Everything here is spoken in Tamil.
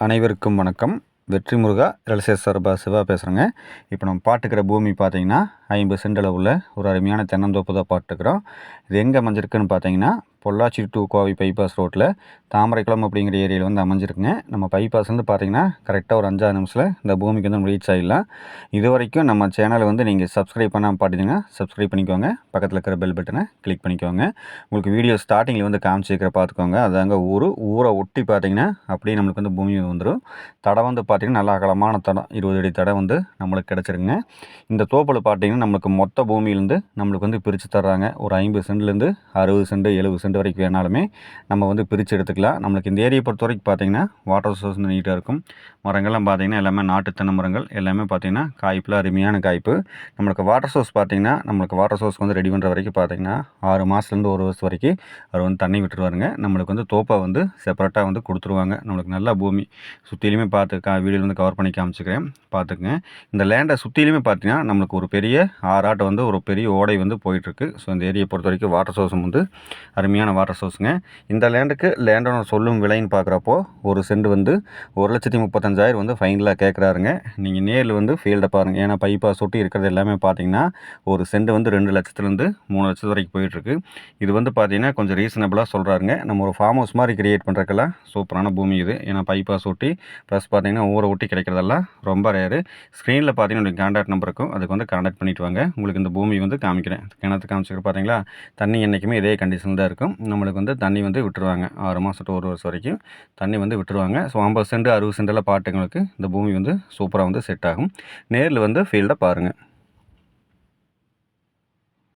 அனைவருக்கும் வணக்கம். வெற்றி முருகா ரியல் எஸ்டேட் சார்பா சிவா பேசுகிறேங்க. இப்போ நம்ம பார்த்துக்கிற பூமி பார்த்தீங்கன்னா 50 சென்ட் அளவுள்ள ஒரு அருமையான தென்னந்தோப்பு தான் பார்த்துக்கிறோம். இது எங்கே அமைஞ்சிருக்குன்னு பார்த்தீங்கன்னா பொள்ளாச்சி டு கோவை பைபாஸ் ரோட்டில் தாமரைக்குளம் அப்படிங்கிற ஏரியாவில் வந்து அமைஞ்சிருக்குங்க. நம்ம பைபாஸ்லேருந்து பார்த்தீங்கன்னா கரெக்டாக ஒரு 5-6 நிமிஷத்தில் இந்த பூமிக்கு வந்து நம்ம ரீச் ஆகிடலாம். இது வரைக்கும் நம்ம சேனலை வந்து நீங்கள் சப்ஸ்கிரைப் பண்ணாமல் பார்த்தீங்கன்னா சப்ஸ்கிரைப் பண்ணிக்கோங்க. பக்கத்தில் இருக்கிற பெல் பட்டனை கிளிக் பண்ணிக்கோங்க. உங்களுக்கு வீடியோ ஸ்டார்டிங்கில் வந்து காமிச்சிக்கிற பார்த்துக்கோங்க. அதாங்க ஊரை ஒட்டி பார்த்தீங்கன்னா அப்படியே நம்மளுக்கு வந்து பூமி வந்துடும். தடம் வந்து பார்த்திங்கன்னா நல்லா அகலமான தடம், 20 அடி தடம் வந்து நம்மளுக்கு கிடச்சிருங்க. இந்த தோப்பில் பார்த்தீங்கன்னா நம்மளுக்கு மொத்த பூமியிலேருந்து நம்மளுக்கு வந்து பிரித்து தர்றாங்க. ஒரு 50 சென்ட்லேருந்து 60 சென்ட் 70 சென்ட் வரைக்கும் வேணாலுமே நம்ம வந்து பிரித்து எடுத்துக்கலாம். நம்மளுக்கு இந்த ஏரியை பொறுத்த வரைக்கும் பார்த்தீங்கன்னா வாட்டர் சோர்ஸ் வந்து நீட்டாக இருக்கும். மரங்கள்லாம் பார்த்தீங்கன்னா எல்லாமே நாட்டு தென்னை மரங்கள், எல்லாமே பார்த்தீங்கன்னா காய்ப்பில் அருமையான காய்ப்பு. நம்மளுக்கு வாட்டர் சோர்ஸ் பார்த்தீங்கன்னா நம்மளுக்கு வாட்டர் சோர்ஸ் வந்து ரெடி பண்ணுற வரைக்கும் பார்த்தீங்கன்னா 6 மாதத்துலேருந்து 1 வருஷம் வரைக்கும் அவர் வந்து தண்ணி விட்டுருவாருங்க. நம்மளுக்கு வந்து தோப்பை வந்து செப்பரேட்டாக வந்து கொடுத்துருவாங்க. நம்மளுக்கு நல்லா பூமி சுற்றிலுமே பார்த்து வீடியோவில் வந்து கவர் பண்ணி காமிச்சிக்கிறேன், பார்த்துக்குங்க. இந்த லேண்டை சுற்றிலுமே பார்த்தீங்கன்னா நம்மளுக்கு ஒரு பெரிய ஆறாட்டை வந்து ஒரு பெரிய ஓடை வந்து போயிட்டுருக்கு. ஸோ இந்த ஏரியை பொறுத்த வரைக்கும் வாட்டர் சோர்ஸும் வந்து அருமையான வாட்டர் சோர்ஸுங்க. இந்த லேண்டுக்கு லேண்டோட சொல்லும் விலைன்னு பார்க்குறப்போ ஒரு சென்ட் வந்து 1,35,000 வந்து ஃபைனலாக கேட்குறாருங்க. நீங்கள் நேரில் வந்து ஃபீல்டை பாருங்கள். ஏன்னா பைபாஸ் ஒட்டி இருக்கிறது எல்லாமே பார்த்தீங்கன்னா ஒரு சென்ட் வந்து 2 லட்சத்துலேருந்து 3 லட்சத்து வரைக்கும் போயிட்டுருக்கு. இது வந்து பார்த்தீங்கன்னா கொஞ்சம் ரீசனபிளாக சொல்கிறாருங்க. நம்ம ஒரு ஃபார்ம் ஹவுஸ் மாதிரி கிரியேட் பண்ணுறதுக்கெல்லாம் சூப்பரான பூமி இது. ஏன்னா பைபாஸ் ஒட்டி ப்ளஸ் பார்த்தீங்கன்னா ஊரை ஒட்டி கிடைக்கிறதெல்லாம் ரொம்ப ரேரு. ஸ்க்ரீனில் பார்த்தீங்கன்னா கான்டாக்ட் நம்பர் இருக்கும், அதுக்கு வந்து கான்டாக்ட் பண்ணிட்டு வாங்க. உங்களுக்கு இந்த பூமி வந்து காமிக்கிறேன். கிணத்து காமிச்சிக்கிற பார்த்தீங்களா, தண்ணி என்றைக்குமே இதே கண்டிஷன் தான் இருக்கும். நம்மளுக்கு வந்து தண்ணி வந்து விட்டுருவாங்க. 6 மாதம் டு 1 வருஷம் வரைக்கும் தண்ணி வந்து விட்டுருவாங்க. ஸோ 50 சென்ட் 60 சென்டெல்லாம் பாட்டுங்களுக்கு இந்த பூமி வந்து சூப்பராக வந்து செட் ஆகும். நேரில் வந்து ஃபீல்டை பாருங்கள்.